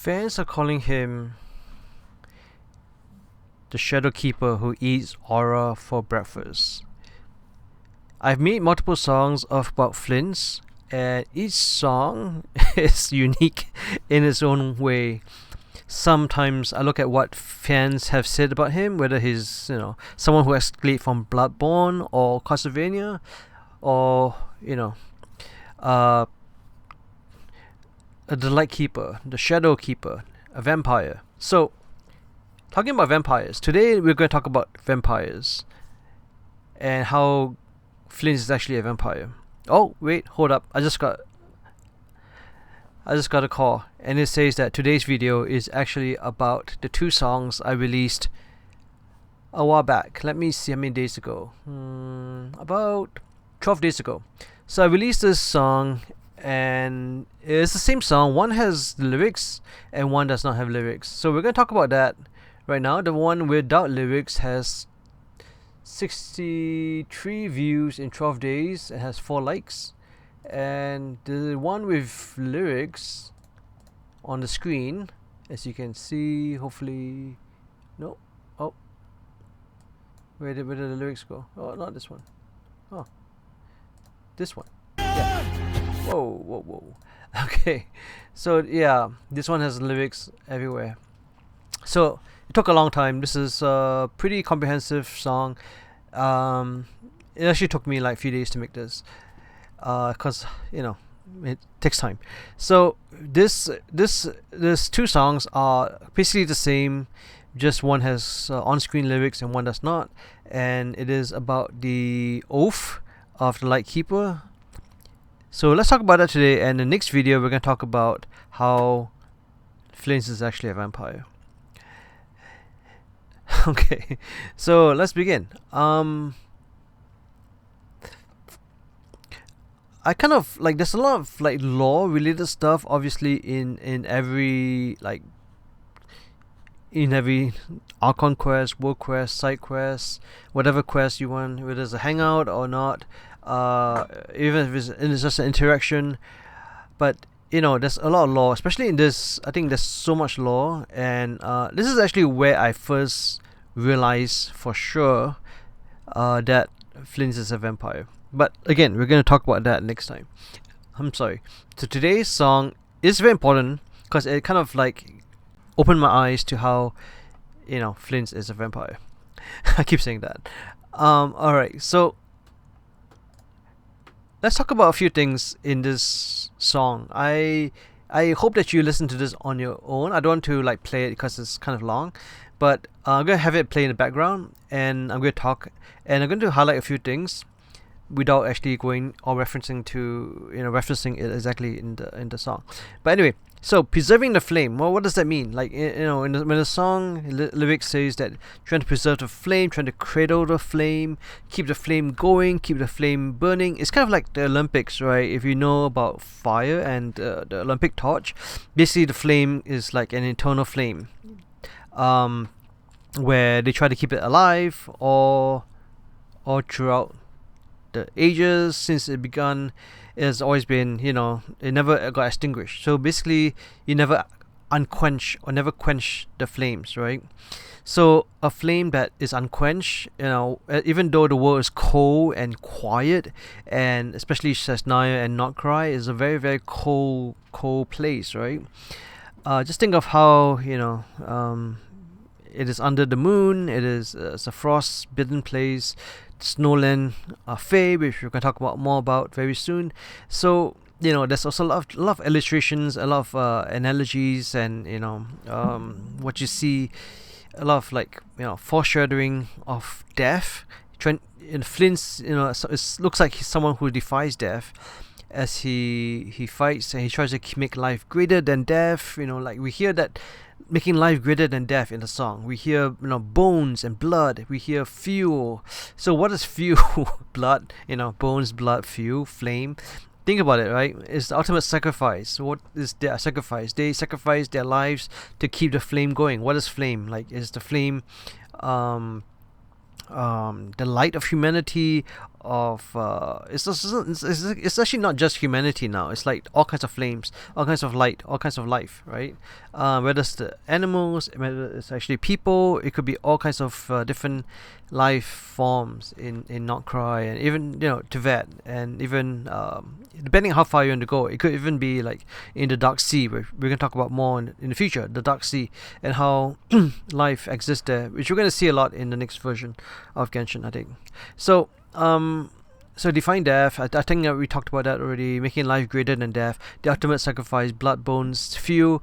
Fans are calling him the Shadow Keeper who eats aura for breakfast. I've made multiple songs about Flins, and each song is unique in its own way. Sometimes I look at what fans have said about him, whether he's someone who escaped from Bloodborne or Castlevania, or the Lightkeeper, the Shadow Keeper, a vampire. So, talking about vampires, today we're going to talk about vampires and how Flint is actually a vampire. Oh wait, hold up! I just got a call, and it says that today's video is actually about the two songs I released a while back. Let me see how many days ago. About 12 days ago. So I released this song, and it's the same song. One has lyrics and one does not have lyrics. So we're going to talk about that right now. The one without lyrics has 63 views in 12 days and has 4 likes. And the one with lyrics on the screen, as you can see, hopefully, no, oh, where did the lyrics go? Oh, not this one. Oh, this one. Yeah. Whoa. Okay, so yeah, this one has lyrics everywhere. So it took a long time. This is a pretty comprehensive song. It actually took me like a few days to make this, cause it takes time. So this two songs are basically the same, just one has on-screen lyrics and one does not, and it is about the oath of the Lightkeeper. So let's talk about that today, and in the next video we're going to talk about how Flint is actually a vampire. Okay, so let's begin. I kind of like, there's a lot of like lore related stuff obviously in every Archon quest, world quest, side quest, whatever quest you want, whether it's a hangout or not, even if it's just an interaction. But there's a lot of lore, especially in this. I think there's so much lore, and this is actually where I first realized for sure that Flint is a vampire. But again, we're going to talk about that next time. I'm sorry. So today's song is very important because it kind of like opened my eyes to how Flint is a vampire. I keep saying that. Alright, so let's talk about a few things in this song. I hope that you listen to this on your own. I don't want to like play it because it's kind of long, but I'm going to have it play in the background, and I'm going to talk, and I'm going to highlight a few things without actually going or referencing it exactly in the song. But anyway, so preserving the flame. Well, what does that mean? Like when the song lyrics says that trying to preserve the flame, trying to cradle the flame, keep the flame going, keep the flame burning. It's kind of like the Olympics, right? If you know about fire and the Olympic torch, basically the flame is like an eternal flame, where they try to keep it alive or throughout the ages since it begun. It has always been, it never got extinguished. So basically, you never unquench or never quench the flames, right? So a flame that is unquenched, even though the world is cold and quiet, and especially Snezhnaya and Notcry is a very, very cold place, right? Just think of how, it is under the moon. It's a frost-bitten place. Snowland, Fae, which we're going to talk more about very soon. So there's also a lot of illustrations, a lot of analogies, and what you see, a lot of like foreshadowing of death. In Flint's, it looks like he's someone who defies death as he fights, and he tries to make life greater than death. Like we hear that making life greater than death in the song. We hear bones and blood. We hear fuel. So what is fuel? Blood. Bones, blood, fuel, flame. Think about it, right? It's the ultimate sacrifice. What is their sacrifice? They sacrifice their lives to keep the flame going. What is flame? Like, is the flame the light of humanity, it's actually not just humanity now. It's like all kinds of flames, all kinds of light, all kinds of life, right? Whether it's the animals, whether it's actually people, it could be all kinds of different life forms in Notcry, and even Teyvat, and even depending on how far you want to go, it could even be like in the Dark Sea, where we're gonna talk about more in the future, the Dark Sea, and how life exists there, which we're gonna see a lot in the next version of Genshin, I think. So Defying Death, I think that we talked about that already. Making life greater than death, the ultimate sacrifice, blood, bones, fuel,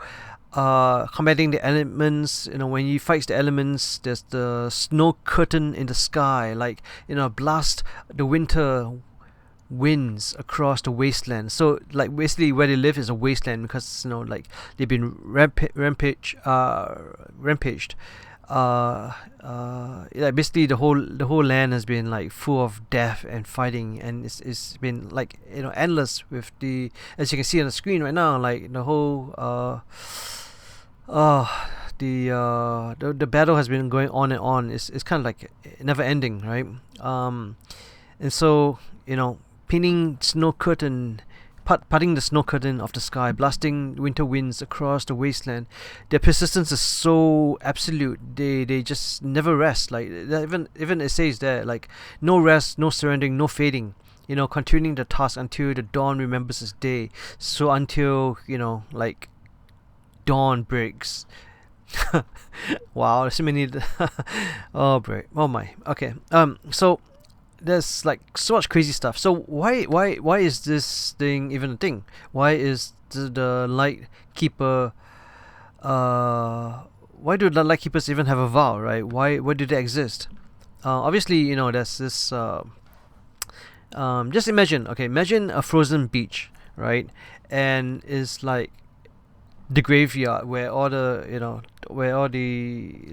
combating the elements. When he fights the elements, there's the snow curtain in the sky, like blast the winter winds across the wasteland. So like basically where they live is a wasteland, because like they've been rampaged. Like basically the whole land has been like full of death and fighting, and it's been like endless, with the, as you can see on the screen right now, like the whole the battle has been going on and on. It's kind of like never ending, right? And so pinning snow curtain, parting the snow curtain of the sky, blasting winter winds across the wasteland. Their persistence is so absolute. They just never rest. Like even it says there, like no rest, no surrendering, no fading. Continuing the task until the dawn remembers its day. So until like dawn breaks. Wow, there's so many. Oh my. Okay. So there's like so much crazy stuff. So why is this thing even a thing? Why is the Lightkeeper? Why do the Lightkeepers even have a vow, right? Why do they exist? Obviously, there's this. Just imagine a frozen beach, right? And it's like the graveyard where all the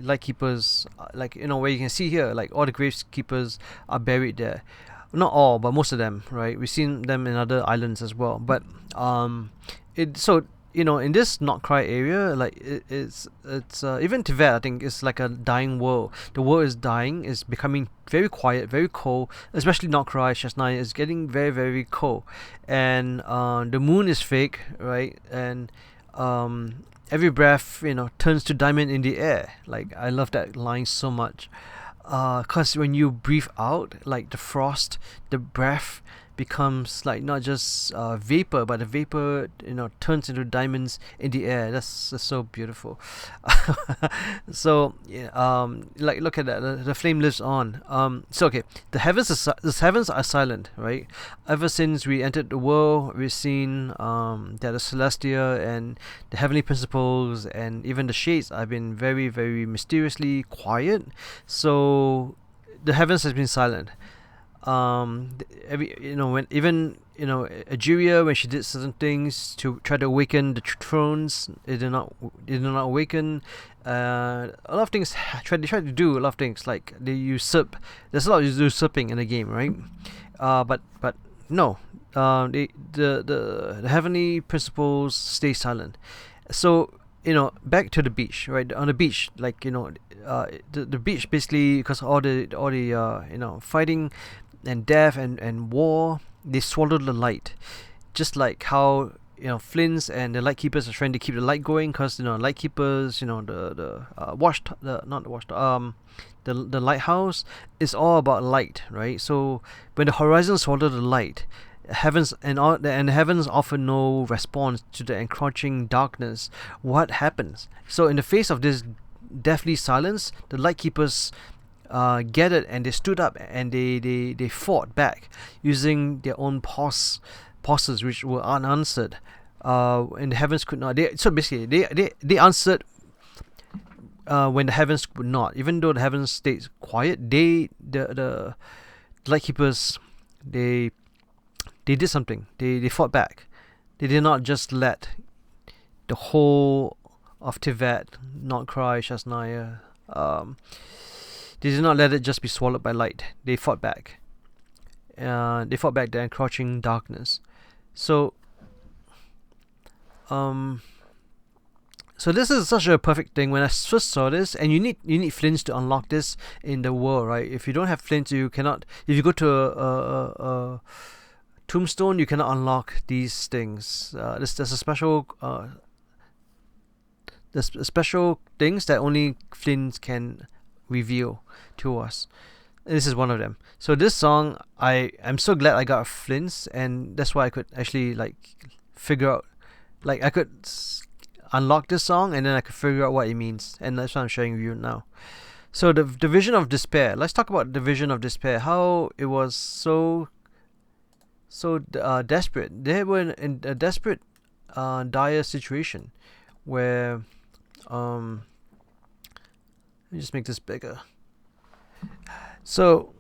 Lightkeepers, where you can see here, like all the gravekeepers are buried there. Not all, but most of them, right? We've seen them in other islands as well. But in this Notcry area, like it's even Teyvat, I think, is like a dying world. The world is dying, is becoming very quiet, very cold. Especially Notcry, Snezhnaya is getting very, very cold, and the moon is fake, right? And every breath turns to diamond in the air. Like I love that line so much, cause when you breathe out, like the frost, the breath becomes like not just vapor, but the vapor turns into diamonds in the air. That's so beautiful. So like look at that, the flame lives on. So okay, the heavens are silent, right? Ever since we entered the world, we've seen that the Celestia and the heavenly principles and even the shades have been very, very mysteriously quiet. So the heavens has been silent. When even Ajuria, when she did certain things to try to awaken the thrones, it did not awaken. A lot of things they tried to do a lot of things, like they usurp. There's a lot of usurping in the game, right? But no, the heavenly principles stay silent. So back to the beach, right? On the beach, like the beach, basically, because all the fighting and death and war, they swallowed the light, just like how Flins and the Lightkeepers are trying to keep the light going, because Lightkeepers, the lighthouse is all about light, right? So when the horizon swallowed the light, heavens and heavens offer no response to the encroaching darkness. What happens? So in the face of this deathly silence, the Lightkeepers gathered, and they stood up, and they fought back using their own pauses, which were unanswered. And the heavens could not. So basically, they answered when the heavens would not. Even though the heavens stayed quiet, the Lightkeepers, they did something. They fought back. They did not just let the whole of Teyvat, Notcry, Snezhnaya, they did not let it just be swallowed by light. They fought back. They fought back the encroaching darkness. So So this is such a perfect thing. When I first saw this, and you need Flins to unlock this in the world, right? If you don't have Flins, you cannot. If you go to a tombstone, you cannot unlock these things. There's a special there's special things that only Flins can reveal to us. This is one of them. So this song, I'm so glad I got Flins, and that's why I could actually like figure out, like I could unlock this song, and then I could figure out what it means, and that's what I'm showing you now. So the Vision of Despair. Let's talk about the Vision of Despair. How it was so desperate. They were in a desperate, dire situation where let me just make this bigger. So,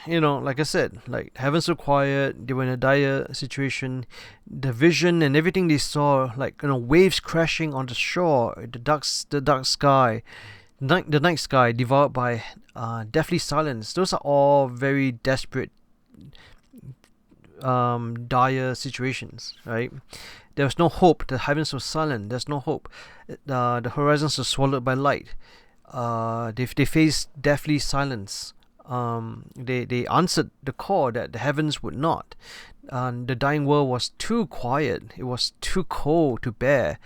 like I said, like heaven's so quiet, they were in a dire situation. The vision and everything they saw, like waves crashing on the shore, the dark sky, the night sky devoured by deathly silence. Those are all very desperate, dire situations, right? There was no hope. The heavens were silent. There's no hope. The horizons were swallowed by light. They faced deathly silence. They answered the call that the heavens would not. The dying world was too quiet. It was too cold to bear.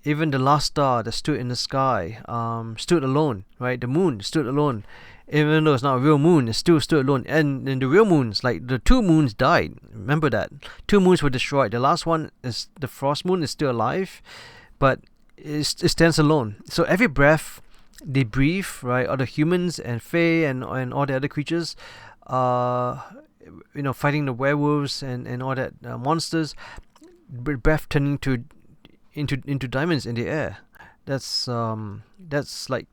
Even the last star that stood in the sky stood alone, right? The moon stood alone. Even though it's not a real moon, it still stood alone. And the real moons, like the 2 moons died. Remember that. 2 moons were destroyed. The last one, is the frost moon, is still alive, but it stands alone. So every breath they breathe, right, all the humans and fae and all the other creatures, fighting the werewolves and all that monsters, breath turning into diamonds in the air. That's like,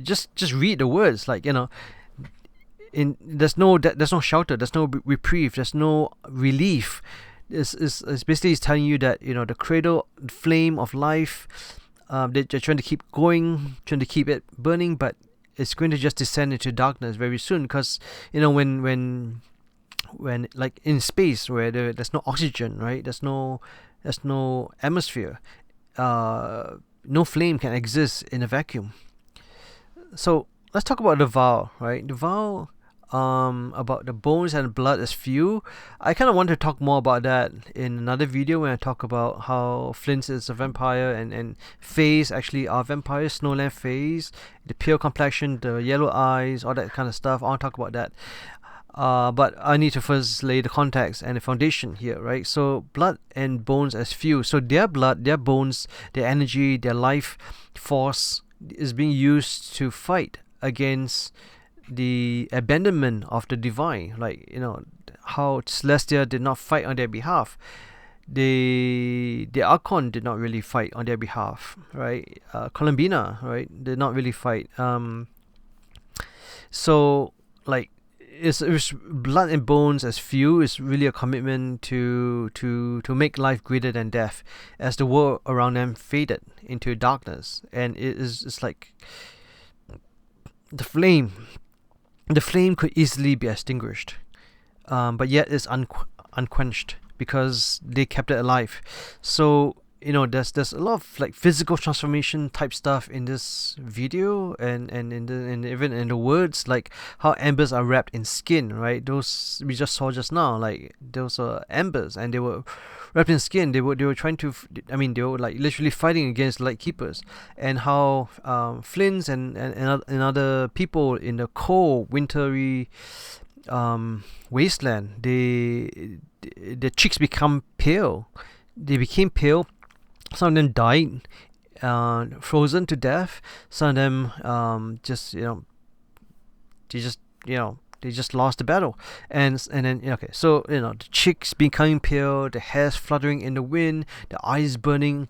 just read the words, like there's no shelter, there's no reprieve, there's no relief. It's basically telling you that the cradle flame of life, they're trying to keep going, trying to keep it burning, but it's going to just descend into darkness very soon, because when like in space where there's no oxygen, right, there's no atmosphere, no flame can exist in a vacuum. So let's talk about the vow, right? The vow, about the bones and blood as fuel. I kind of want to talk more about that in another video when I talk about how Flint is a vampire and fays actually are vampires, Snowland fays, the pale complexion, the yellow eyes, all that kind of stuff. I want to talk about that. But I need to first lay the context and the foundation here, right? So blood and bones as fuel. So their blood, their bones, their energy, their life force is being used to fight against the abandonment of the divine. Like how Celestia did not fight on their behalf. The Archon did not really fight on their behalf, right? Columbina, right, did not really fight. So like, it's blood and bones as fuel is really a commitment to make life greater than death, as the world around them faded into darkness, and it's like the flame could easily be extinguished, but yet it's unquenched because they kept it alive. So there's a lot of like physical transformation type stuff in this video, and even in the words, like how embers are wrapped in skin, right? Those we just saw just now, like those are embers, and they were wrapped in skin. They were trying to, they were like literally fighting against Lightkeepers, and how Flins and other people in the cold wintry wasteland, the cheeks become pale. They became pale. Some of them died, frozen to death. Some of them they just lost the battle, and then okay, so the cheeks becoming pale, the hairs fluttering in the wind, the eyes burning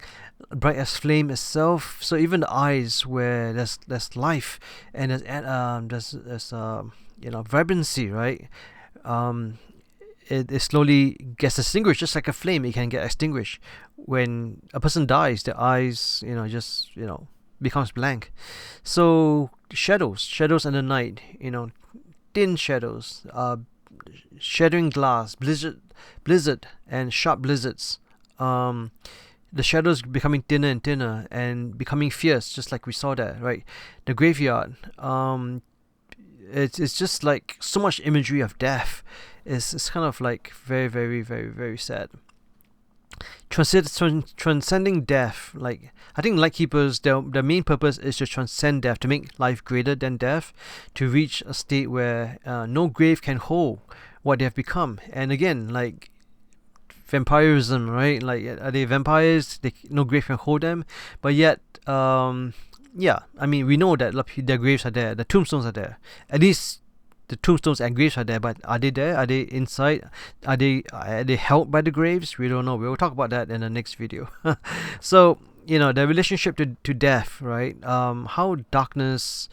bright as flame itself. So even the eyes where there's life and there's vibrancy, right? It slowly gets extinguished, just like a flame. It can get extinguished when a person dies. The eyes, becomes blank. So shadows in the night, thin shadows, shattering glass, blizzard, and sharp blizzards. the shadows becoming thinner and thinner and becoming fierce, just like we saw there, right? The graveyard. It's just like so much imagery of death. It's kind of like very, very, very, very sad. Transcending death. Like, I think Lightkeepers, their main purpose is to transcend death, to make life greater than death, to reach a state where no grave can hold what they have become. And again, like vampirism, right? Like, are they vampires? No grave can hold them, but yet, yeah. I mean, we know that their graves are there, the tombstones are there. At least the tombstones and graves are there, but are they there? Are they inside? Are they held by the graves? We don't know. We will talk about that in the next video. So, the relationship to death, right? How darkness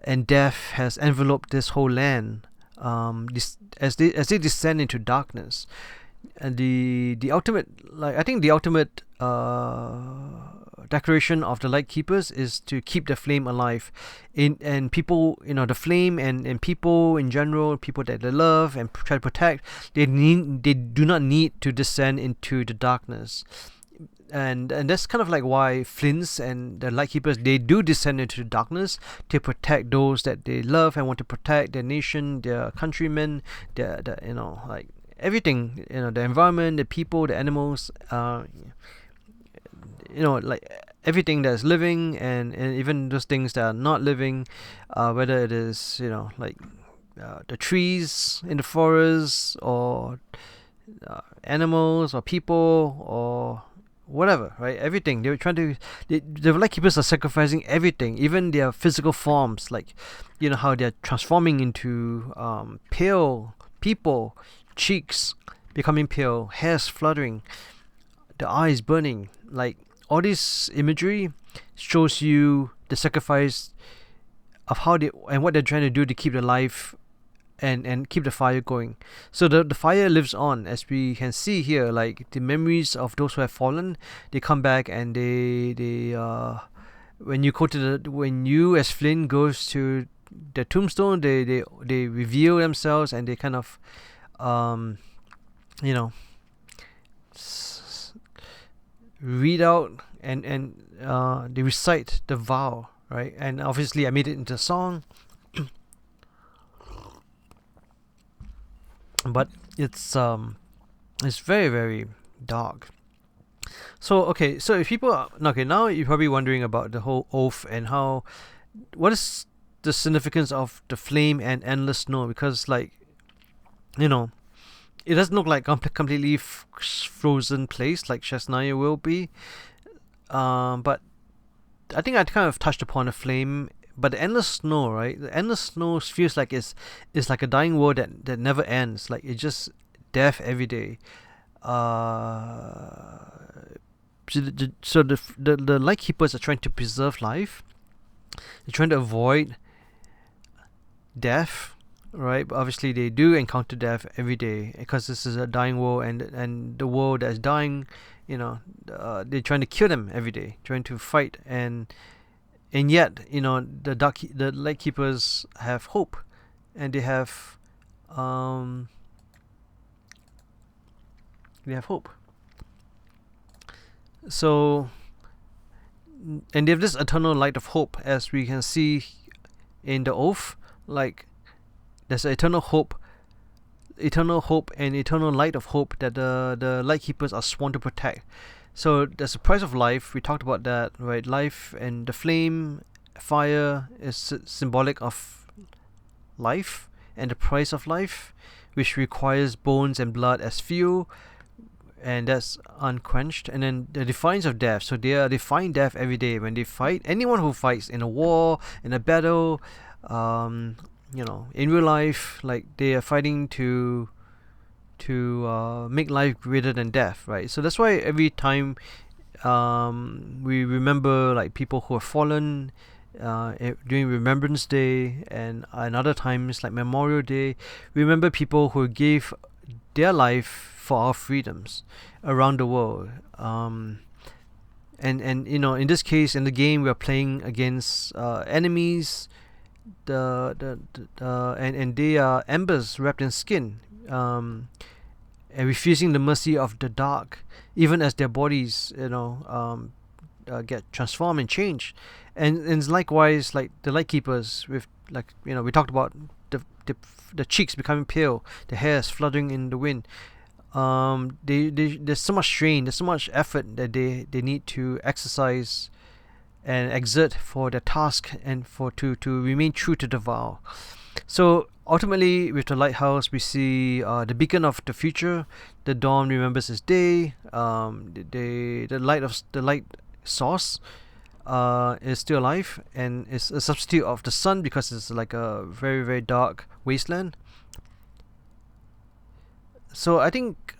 and death has enveloped this whole land. As they descend into darkness, and the ultimate, like, I think the ultimate declaration of the Lightkeepers is to keep the flame alive, and people, the flame and people in general, people that they love and try to protect, they do not need to descend into the darkness. And that's kind of like why Flins and the Lightkeepers, they do descend into the darkness to protect those that they love and want to protect, their nation, their countrymen, their like everything, the environment, the people, the animals, like everything that's living, and even those things that are not living, whether it is, like the trees in the forest, or animals, or people, or whatever, right? Everything. They were trying to, the Lightkeepers are sacrificing everything, even their physical forms, like, how they're transforming into pale people, cheeks becoming pale, hairs fluttering, the eyes burning. Like, all this imagery shows you the sacrifice of how they and what they're trying to do to keep the life and keep the fire going. So the fire lives on, as we can see here. Like, the memories of those who have fallen, they come back, and they when you as Flynn goes to the tombstone, they reveal themselves, and they kind of read out and they recite the vow, right? And obviously I made it into a song. But it's very, very dark. So if people are, now you're probably wondering about the whole oath and what is the significance of the flame and endless snow, because, like, it doesn't look like completely frozen place like Snezhnaya will be. But I think I kind of touched upon the flame, but the endless snow, right? The endless snow feels like it's like a dying world that never ends. Like, it's just death every day. So the Lightkeepers are trying to preserve life. They're trying to avoid death, right? But obviously they do encounter death every day, because this is a dying world, and the world that's dying, they're trying to kill them every day, trying to fight, and yet, the Lightkeepers have hope, and they have hope. So, and they have this eternal light of hope, as we can see in the oath. Like, there's eternal hope and eternal light of hope that the Lightkeepers are sworn to protect. So there's the price of life. We talked about that, right? Life, and the flame, fire is symbolic of life, and the price of life, which requires bones and blood as fuel, and that's unquenched. And then the defiance of death. So they are defying death every day when they fight. Anyone who fights in a war, in a battle, in real life, like, they are fighting to make life greater than death, right? So that's why every time we remember, like, people who have fallen during Remembrance Day, and other times like Memorial Day, we remember people who gave their life for our freedoms around the world. And in this case, in the game, we are playing against enemies. And they are embers wrapped in skin, and and refusing the mercy of the dark, even as their bodies, get transformed and changed. And likewise, like the Lightkeepers, with like we talked about the cheeks becoming pale, the hairs fluttering in the wind. There's so much strain, there's so much effort that they need to exercise and exert for their task, and to remain true to the vow. So ultimately, with the lighthouse, we see the beacon of the future. The dawn remembers its day. The light source is still alive, and is a substitute of the sun because it's like a very, very dark wasteland. So I think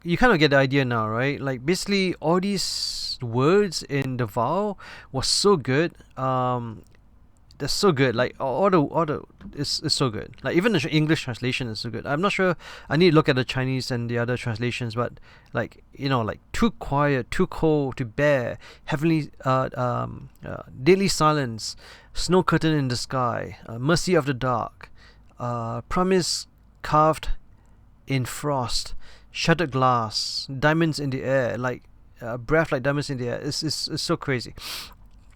you kind of get the idea now, right? Like basically all these words in the vow was so good. They're so good. Like all the is so good. Like even the English translation is so good. I'm not sure. I need to look at the Chinese and the other translations, but like like too quiet, too cold to bear, heavenly, deadly silence, snow curtain in the sky, mercy of the dark, promise carved in frost, shattered glass, diamonds in the air, like breath like diamonds in the air. It's so crazy.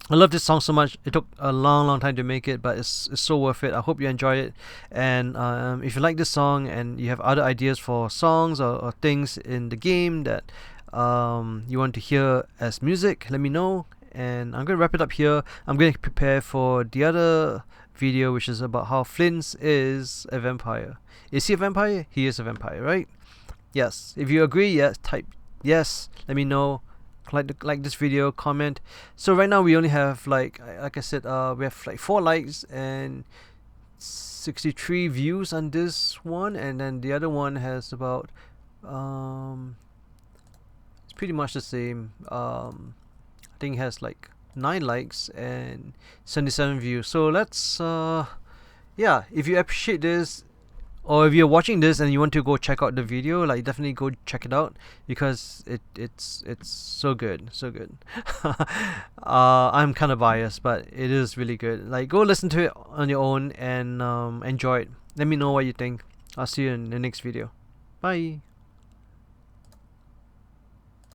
I love this song so much. It took a long time to make it, but it's so worth it. I hope you enjoy it. And if you like this song and you have other ideas for songs or things in the game that you want to hear as music, let me know. And I'm going to wrap it up here. I'm going to prepare for the other video, which is about how Flins is a vampire. Is he a vampire? He is a vampire, right? Yes. If you agree, yes, type yes. Let me know. Like this video, comment. So right now we only have like I said, we have like 4 likes and 63 views on this one, and then the other one has about it's pretty much the same. I think it has like 9 likes and 77 views. So let's yeah, if you appreciate this, or if you're watching this and you want to go check out the video, like definitely go check it out, because it's so good, so good. I'm kind of biased, but it is really good. Like go listen to it on your own and enjoy it. Let me know what you think. I'll see you in the next video. Bye.